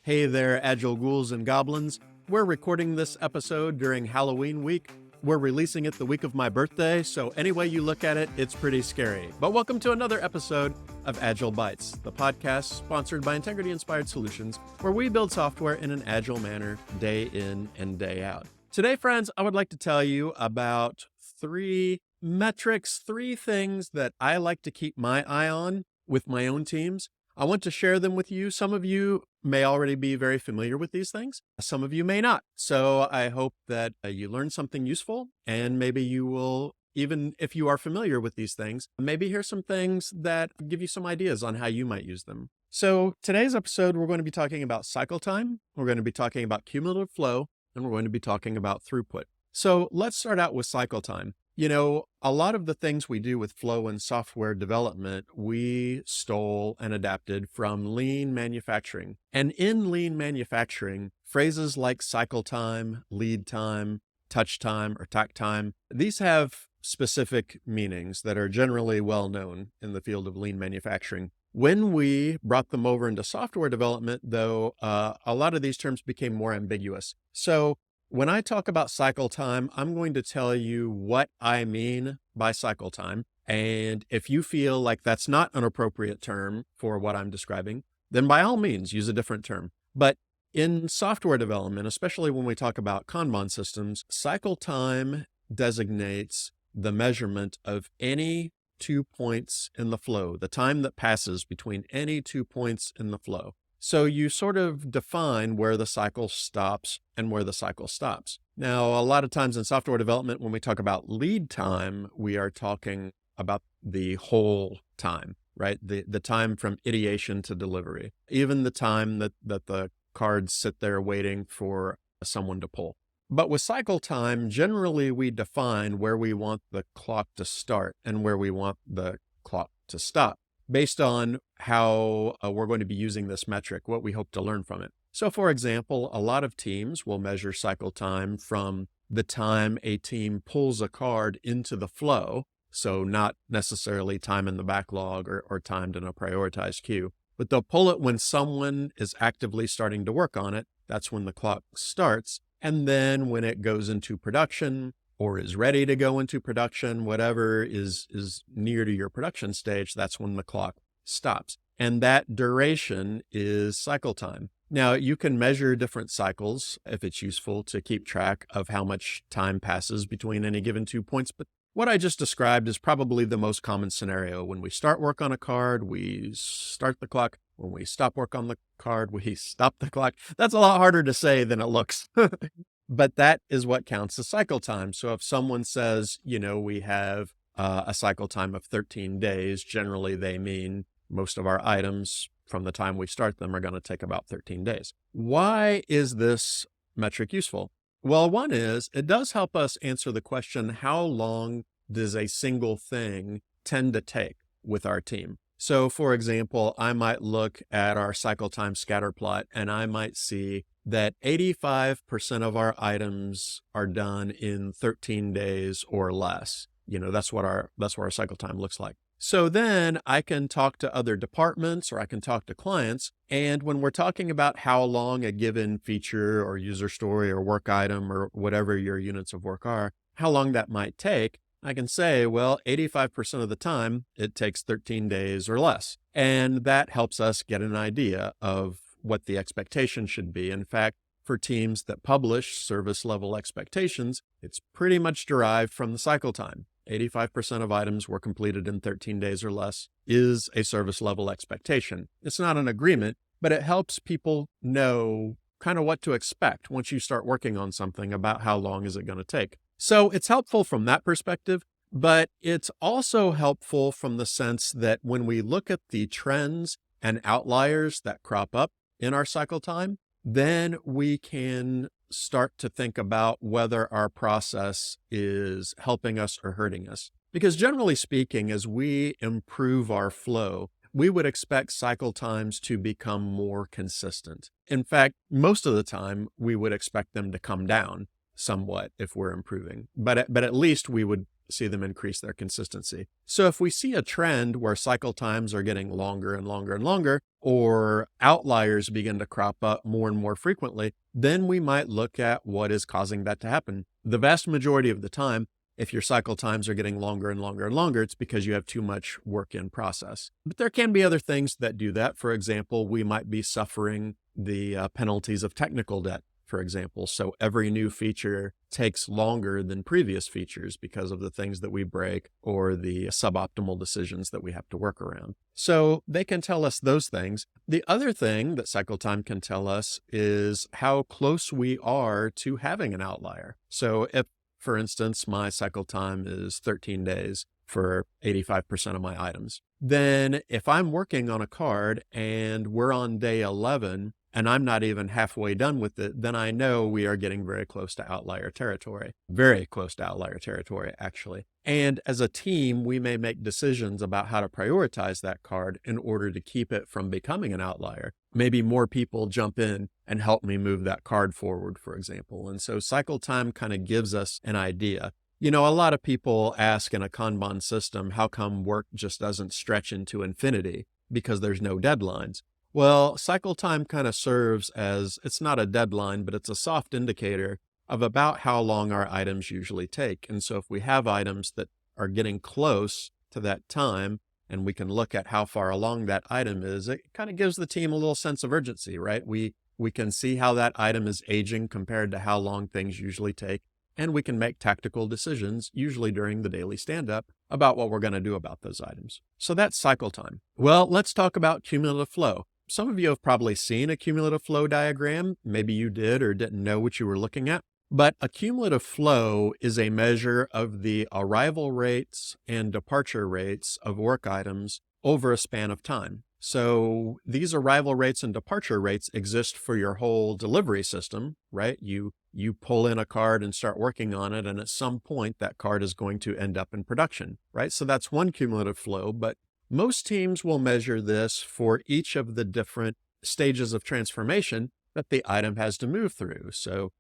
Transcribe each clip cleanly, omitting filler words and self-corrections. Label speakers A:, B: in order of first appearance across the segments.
A: Hey there, Agile ghouls and goblins. We're recording this episode during Halloween week. We're releasing it the week of my birthday, so any way you look at it, it's pretty scary. But welcome to another episode of Agile Bytes, the podcast sponsored by Integrity Inspired Solutions, where we build software in an agile manner day in and day out. Today, friends, I would like to tell you about three metrics, three things that I like to keep my eye on with my own teams. I want to share them with you. Some of you may already be very familiar with these things. Some of you may not. So I hope that you learn something useful, and maybe you will, even if you are familiar with these things, maybe hear some things that give you some ideas on how you might use them. So today's episode, we're going to be talking about cycle time. We're going to be talking about cumulative flow, and we're going to be talking about throughput. So let's start out with cycle time. You know, a lot of the things we do with flow and software development, we stole and adapted from lean manufacturing. And in lean manufacturing, phrases like cycle time, lead time, touch time, or tack time, these have specific meanings that are generally well known in the field of lean manufacturing. When we brought them over into software development, though, a lot of these terms became more ambiguous. So when I talk about cycle time, I'm going to tell you what I mean by cycle time. And if you feel like that's not an appropriate term for what I'm describing, then by all means, use a different term. But in software development, especially when we talk about Kanban systems, cycle time designates the measurement of any 2 points in the flow, the time that passes between any 2 points in the flow. So you sort of define where the cycle stops and where the cycle stops. Now, a lot of times in software development, when we talk about lead time, we are talking about the whole time, right? The time from ideation to delivery, even the time that the cards sit there waiting for someone to pull. But with cycle time, generally we define where we want the clock to start and where we want the clock to stop, based on how we're going to be using this metric, what we hope to learn from it. So for example, a lot of teams will measure cycle time from the time a team pulls a card into the flow, so not necessarily time in the backlog or timed in a prioritized queue, but they'll pull it when someone is actively starting to work on it. That's when the clock starts. And then when it goes into production, or is ready to go into production, whatever is near to your production stage, that's when the clock stops. And that duration is cycle time. Now, you can measure different cycles if it's useful to keep track of how much time passes between any given 2 points. But what I just described is probably the most common scenario. When we start work on a card, we start the clock. When we stop work on the card, we stop the clock. That's a lot harder to say than it looks. But that is what counts as cycle time. So if someone says, you know, we have a cycle time of 13 days, generally they mean most of our items from the time we start them are going to take about 13 days. Why is this metric useful? Well, one is it does help us answer the question, how long does a single thing tend to take with our team? So for example, I might look at our cycle time scatter plot and I might see that 85% of our items are done in 13 days or less. You know, that's what our cycle time looks like. So then I can talk to other departments or I can talk to clients. And when we're talking about how long a given feature or user story or work item or whatever your units of work are, how long that might take, I can say, well, 85% of the time it takes 13 days or less. And that helps us get an idea of what the expectation should be. In fact, for teams that publish service level expectations, it's pretty much derived from the cycle time. 85% of items were completed in 13 days or less is a service level expectation. It's not an agreement, but it helps people know kind of what to expect once you start working on something about how long is it going to take. So it's helpful from that perspective, but it's also helpful from the sense that when we look at the trends and outliers that crop up in our cycle time, then we can start to think about whether our process is helping us or hurting us. Because generally speaking, as we improve our flow, we would expect cycle times to become more consistent. In fact, most of the time, we would expect them to come down somewhat if we're improving. But at least we would see them increase their consistency. So if we see a trend where cycle times are getting longer and longer and longer, or outliers begin to crop up more and more frequently, then we might look at what is causing that to happen. The vast majority of the time, if your cycle times are getting longer and longer and longer, it's because you have too much work in process. But there can be other things that do that. For example, we might be suffering the penalties of technical debt, for example. So every new feature takes longer than previous features because of the things that we break or the suboptimal decisions that we have to work around. So they can tell us those things. The other thing that cycle time can tell us is how close we are to having an outlier. So if, for instance, my cycle time is 13 days for 85% of my items, then if I'm working on a card and we're on day 11 and I'm not even halfway done with it, then I know we are getting very close to outlier territory, very close to outlier territory, actually. And as a team, we may make decisions about how to prioritize that card in order to keep it from becoming an outlier. Maybe more people jump in and help me move that card forward, for example. And so cycle time kind of gives us an idea. You know, a lot of people ask in a Kanban system, how come work just doesn't stretch into infinity? Because there's no deadlines. Well, cycle time kind of serves as, it's not a deadline, but it's a soft indicator of about how long our items usually take. And so if we have items that are getting close to that time, and we can look at how far along that item is, it kind of gives the team a little sense of urgency, right? We can see how that item is aging compared to how long things usually take. And we can make tactical decisions, usually during the daily stand-up, about what we're going to do about those items. So that's cycle time. Well, let's talk about cumulative flow. Some of you have probably seen a cumulative flow diagram. Maybe you did or didn't know what you were looking at. But a cumulative flow is a measure of the arrival rates and departure rates of work items over a span of time. So these arrival rates and departure rates exist for your whole delivery system, right? You pull in a card and start working on it, and at some point that card is going to end up in production, right? So that's one cumulative flow, but most teams will measure this for each of the different stages of transformation that the item has to move through. So,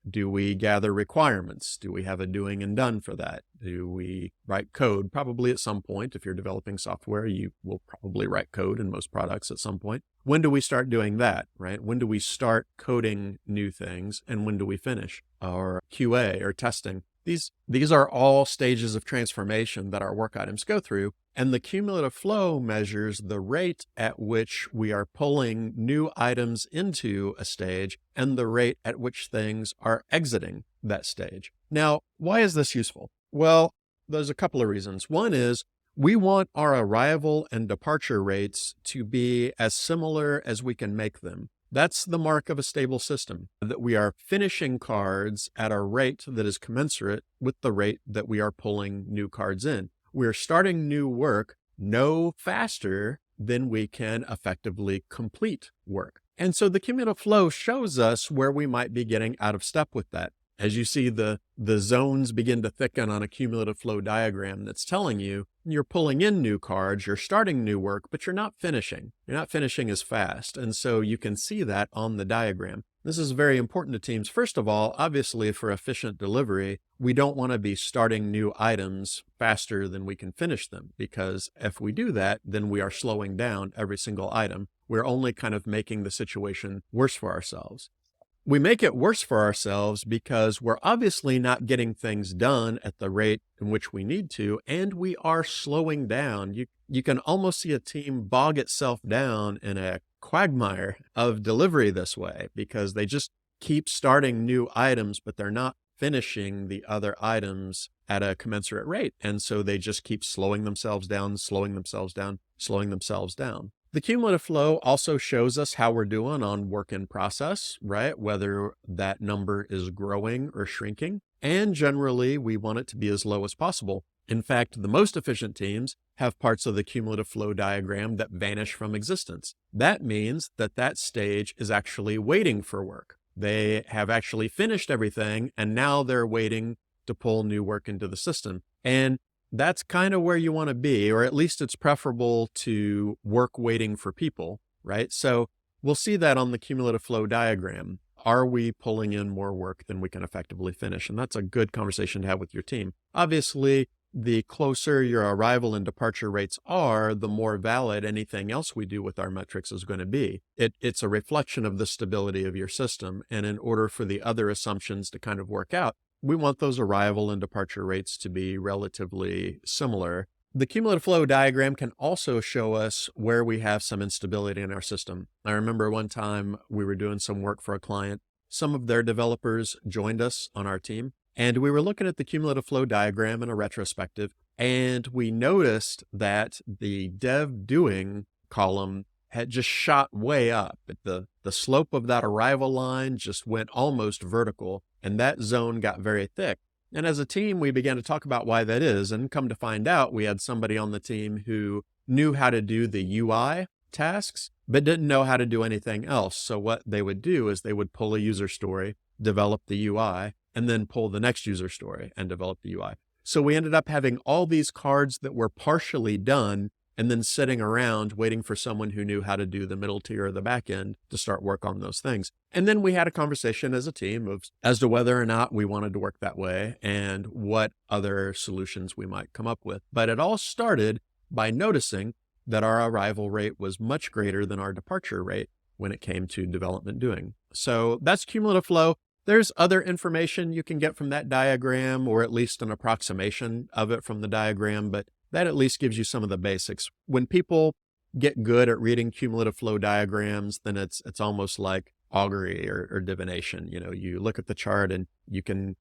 A: do we gather requirements? Do we have a doing and done for that? Do we write code? Probably at some point. If you're developing software, you will probably write code in most products at some point. When do we start doing that, right? When do we start coding new things? And when do we finish? Or QA or testing? These are all stages of transformation that our work items go through. And the cumulative flow measures the rate at which we are pulling new items into a stage and the rate at which things are exiting that stage. Now, why is this useful? Well, there's a couple of reasons. One is we want our arrival and departure rates to be as similar as we can make them. That's the mark of a stable system, that we are finishing cards at a rate that is commensurate with the rate that we are pulling new cards in. We're starting new work no faster than we can effectively complete work. And so the cumulative flow shows us where we might be getting out of step with that. As you see the zones begin to thicken on a cumulative flow diagram that's telling you you're pulling in new cards, you're starting new work, but you're not finishing. You're not finishing as fast. And so you can see that on the diagram. This is very important to teams. First of all, obviously for efficient delivery, we don't want to be starting new items faster than we can finish them, because if we do that, then we are slowing down every single item. We're only kind of making the situation worse for ourselves. We make it worse for ourselves because we're obviously not getting things done at the rate in which we need to, and we are slowing down. You can almost see a team bog itself down in a quagmire of delivery this way because they just keep starting new items, but they're not finishing the other items at a commensurate rate. And so they just keep slowing themselves down, slowing themselves down, slowing themselves down. The cumulative flow also shows us how we're doing on work in process, right? Whether that number is growing or shrinking. And generally, we want it to be as low as possible. In fact, the most efficient teams have parts of the cumulative flow diagram that vanish from existence. That means that that stage is actually waiting for work. They have actually finished everything, and now they're waiting to pull new work into the system. And that's kind of where you want to be, or at least it's preferable to work waiting for people, right? So we'll see that on the cumulative flow diagram. Are we pulling in more work than we can effectively finish? And that's a good conversation to have with your team. Obviously, the closer your arrival and departure rates are, the more valid anything else we do with our metrics is going to be. It's a reflection of the stability of your system. And in order for the other assumptions to kind of work out, we want those arrival and departure rates to be relatively similar. The cumulative flow diagram can also show us where we have some instability in our system. I remember one time we were doing some work for a client. Some of their developers joined us on our team, and we were looking at the cumulative flow diagram in a retrospective, and we noticed that the dev doing column had just shot way up. The slope of that arrival line just went almost vertical, and that zone got very thick. And as a team, we began to talk about why that is, and come to find out, we had somebody on the team who knew how to do the UI tasks, but didn't know how to do anything else. So what they would do is they would pull a user story, develop the UI, and then pull the next user story and develop the UI. So we ended up having all these cards that were partially done and then sitting around waiting for someone who knew how to do the middle tier or the back end to start work on those things. And then we had a conversation as a team as to whether or not we wanted to work that way and what other solutions we might come up with. But it all started by noticing that our arrival rate was much greater than our departure rate when it came to development doing. So that's cumulative flow. There's other information you can get from that diagram, or at least an approximation of it from the diagram, but that at least gives you some of the basics. When people get good at reading cumulative flow diagrams, then it's almost like augury or divination. You look at the chart and you can,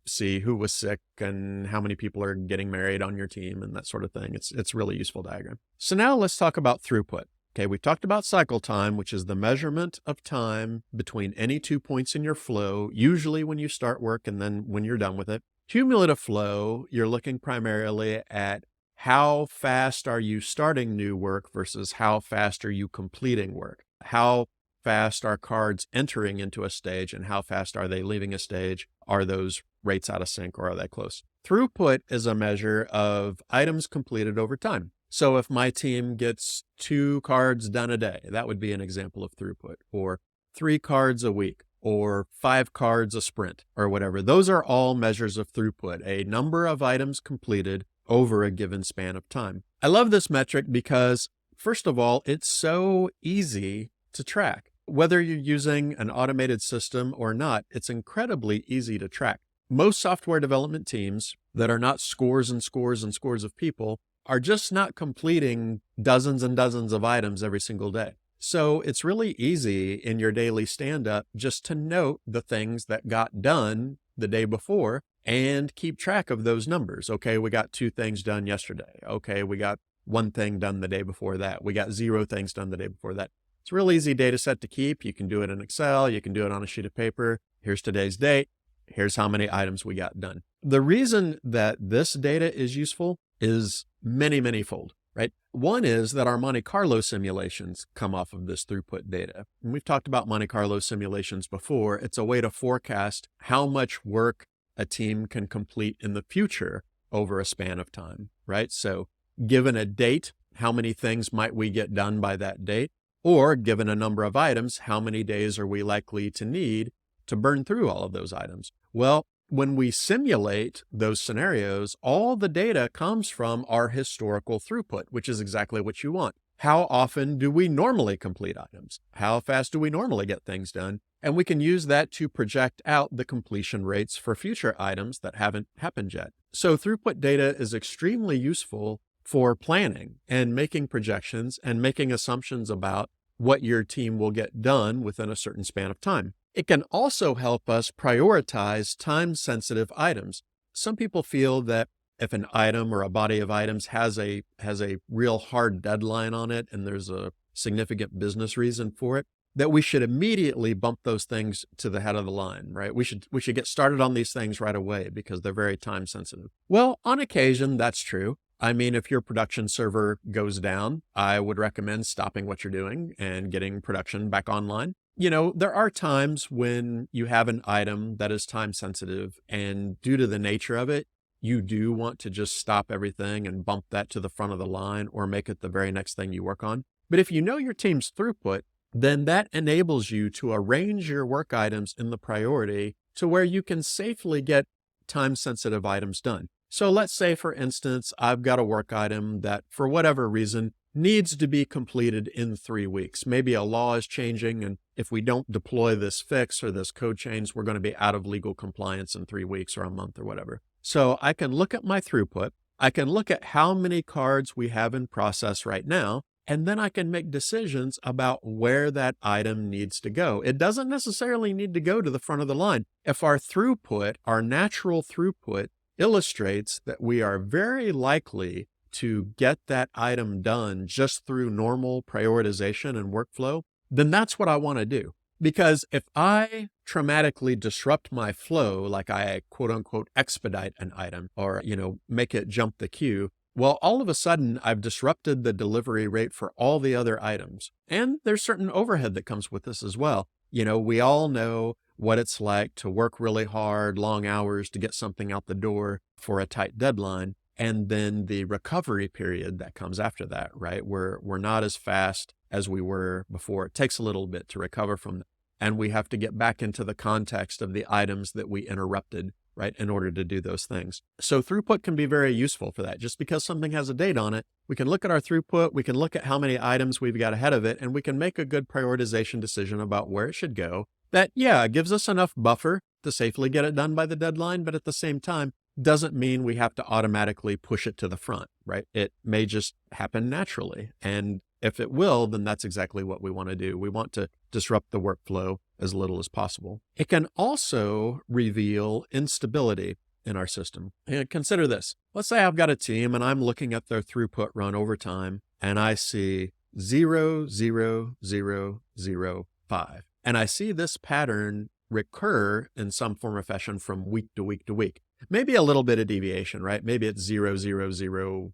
A: see who was sick and how many people are getting married on your team and that sort of thing. It's really useful diagram. So now let's talk about throughput. Okay, we've talked about cycle time, which is the measurement of time between any 2 points in your flow, usually when you start work and then when you're done with it. Cumulative flow, you're looking primarily at how fast are you starting new work versus how fast are you completing work? How fast are cards entering into a stage and how fast are they leaving a stage? Are those rates out of sync or are they close? Throughput is a measure of items completed over time. So if my team gets 2 cards done a day, that would be an example of throughput, or 3 cards a week, or 5 cards a sprint, or whatever. Those are all measures of throughput, a number of items completed over a given span of time. I love this metric because, first of all, it's so easy to track. Whether you're using an automated system or not, it's incredibly easy to track. Most software development teams that are not scores and scores and scores of people are just not completing dozens and dozens of items every single day. So it's really easy in your daily stand-up just to note the things that got done the day before and keep track of those numbers. Okay, we got 2 things done yesterday. Okay, we got 1 thing done the day before that. We got 0 things done the day before that. It's a real easy data set to keep. You can do it in Excel. You can do it on a sheet of paper. Here's today's date. Here's how many items we got done. The reason that this data is useful is many, many-fold, right? One is that our Monte Carlo simulations come off of this throughput data. And we've talked about Monte Carlo simulations before. It's a way to forecast how much work a team can complete in the future over a span of time, right? So given a date, how many things might we get done by that date? Or given a number of items, how many days are we likely to need to burn through all of those items? Well, when we simulate those scenarios, all the data comes from our historical throughput, which is exactly what you want. How often do we normally complete items? How fast do we normally get things done? And we can use that to project out the completion rates for future items that haven't happened yet. So throughput data is extremely useful for planning and making projections and making assumptions about what your team will get done within a certain span of time. It can also help us prioritize time-sensitive items. Some people feel that if an item or a body of items has a real hard deadline on it and there's a significant business reason for it, that we should immediately bump those things to the head of the line, right? We should get started on these things right away because they're very time-sensitive. Well, on occasion, that's true. I mean, if your production server goes down, I would recommend stopping what you're doing and getting production back online. There are times when you have an item that is time sensitive, and due to the nature of it, you do want to just stop everything and bump that to the front of the line or make it the very next thing you work on. But if you know your team's throughput, then that enables you to arrange your work items in the priority to where you can safely get time-sensitive items done. So let's say, for instance, I've got a work item that, for whatever reason, needs to be completed in 3 weeks. Maybe a law is changing, and if we don't deploy this fix or this code change, we're going to be out of legal compliance in 3 weeks or a month or whatever. So I can look at my throughput. I can look at how many cards we have in process right now, and then I can make decisions about where that item needs to go. It doesn't necessarily need to go to the front of the line. If our throughput, our natural throughput, illustrates that we are very likely to get that item done just through normal prioritization and workflow, then that's what I want to do. Because if I traumatically disrupt my flow, like I quote unquote expedite an item or, make it jump the queue, well, all of a sudden I've disrupted the delivery rate for all the other items. And there's certain overhead that comes with this as well. We all know what it's like to work really hard, long hours to get something out the door for a tight deadline. And then the recovery period that comes after that, right? We're not as fast as we were before. It takes a little bit to recover from that. And we have to get back into the context of the items that we interrupted, right, in order to do those things. So throughput can be very useful for that. Just because something has a date on it, we can look at our throughput, we can look at how many items we've got ahead of it, and we can make a good prioritization decision about where it should go. That, gives us enough buffer to safely get it done by the deadline, but at the same time, doesn't mean we have to automatically push it to the front, right? It may just happen naturally. And if it will, then that's exactly what we want to do. We want to disrupt the workflow as little as possible. It can also reveal instability in our system. And consider this. Let's say I've got a team and I'm looking at their throughput run over time and I see 0, 0, 0, 0, 5. And I see this pattern recur in some form or fashion from week to week to week. Maybe a little bit of deviation, right? Maybe it's 0, 0, 0,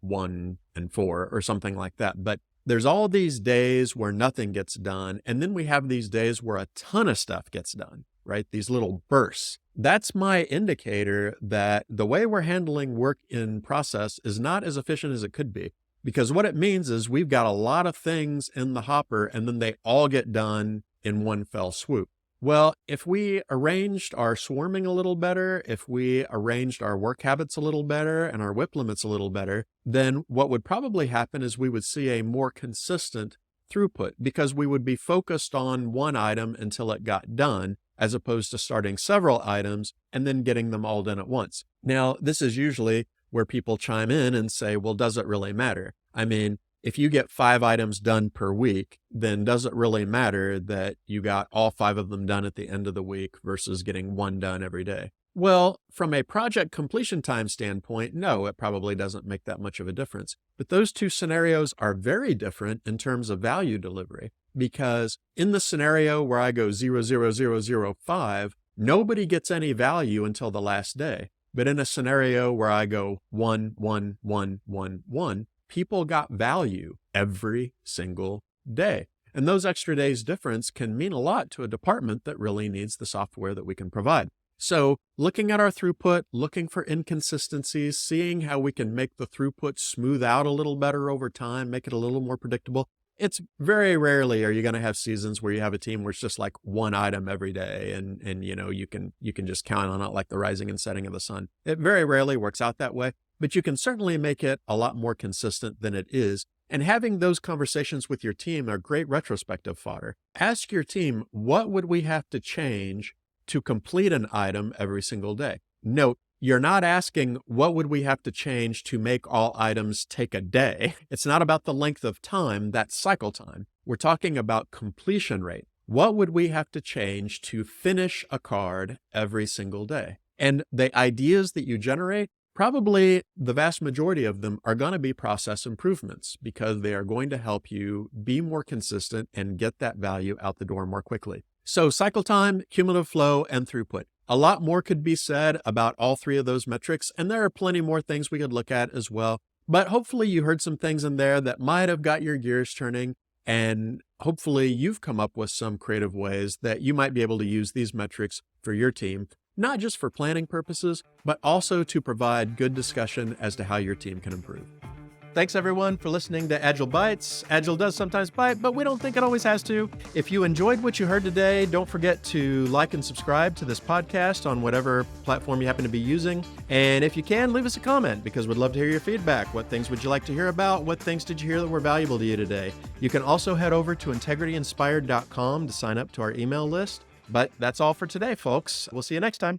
A: 1 and 4 or something like that. But there's all these days where nothing gets done. And then we have these days where a ton of stuff gets done, right? These little bursts. That's my indicator that the way we're handling work in process is not as efficient as it could be. Because what it means is we've got a lot of things in the hopper and then they all get done in one fell swoop. Well, if we arranged our swarming a little better, if we arranged our work habits a little better and our WIP limits a little better, then what would probably happen is we would see a more consistent throughput because we would be focused on one item until it got done, as opposed to starting several items and then getting them all done at once. Now, this is usually where people chime in and say, well, does it really matter? I mean, if you get 5 items done per week, then does it really matter that you got all 5 of them done at the end of the week versus getting 1 done every day? Well, from a project completion time standpoint, no, it probably doesn't make that much of a difference. But those two scenarios are very different in terms of value delivery, because in the scenario where I go 0, 0, 0, 0, 5, nobody gets any value until the last day. But in a scenario where I go 1, 1, 1, 1, 1, people got value every single day. And those extra days difference can mean a lot to a department that really needs the software that we can provide. So looking at our throughput, looking for inconsistencies, seeing how we can make the throughput smooth out a little better over time, make it a little more predictable. It's very rarely are you going to have seasons where you have a team where it's just like one item every day and you can just count on it like the rising and setting of the sun. It very rarely works out that way, but you can certainly make it a lot more consistent than it is. And having those conversations with your team are great retrospective fodder. Ask your team, what would we have to change to complete an item every single day? Note, you're not asking what would we have to change to make all items take a day. It's not about the length of time, that's cycle time. We're talking about completion rate. What would we have to change to finish a card every single day? And the ideas that you generate, probably the vast majority of them are going to be process improvements because they are going to help you be more consistent and get that value out the door more quickly. So cycle time, cumulative flow, and throughput. A lot more could be said about all 3 of those metrics, and there are plenty more things we could look at as well. But hopefully you heard some things in there that might have got your gears turning, and hopefully you've come up with some creative ways that you might be able to use these metrics for your team, not just for planning purposes, but also to provide good discussion as to how your team can improve. Thanks everyone for listening to Agile Bites. Agile does sometimes bite, but we don't think it always has to. If you enjoyed what you heard today, don't forget to like and subscribe to this podcast on whatever platform you happen to be using. And if you can, leave us a comment because we'd love to hear your feedback. What things would you like to hear about? What things did you hear that were valuable to you today? You can also head over to integrityinspired.com to sign up to our email list. But that's all for today, folks. We'll see you next time.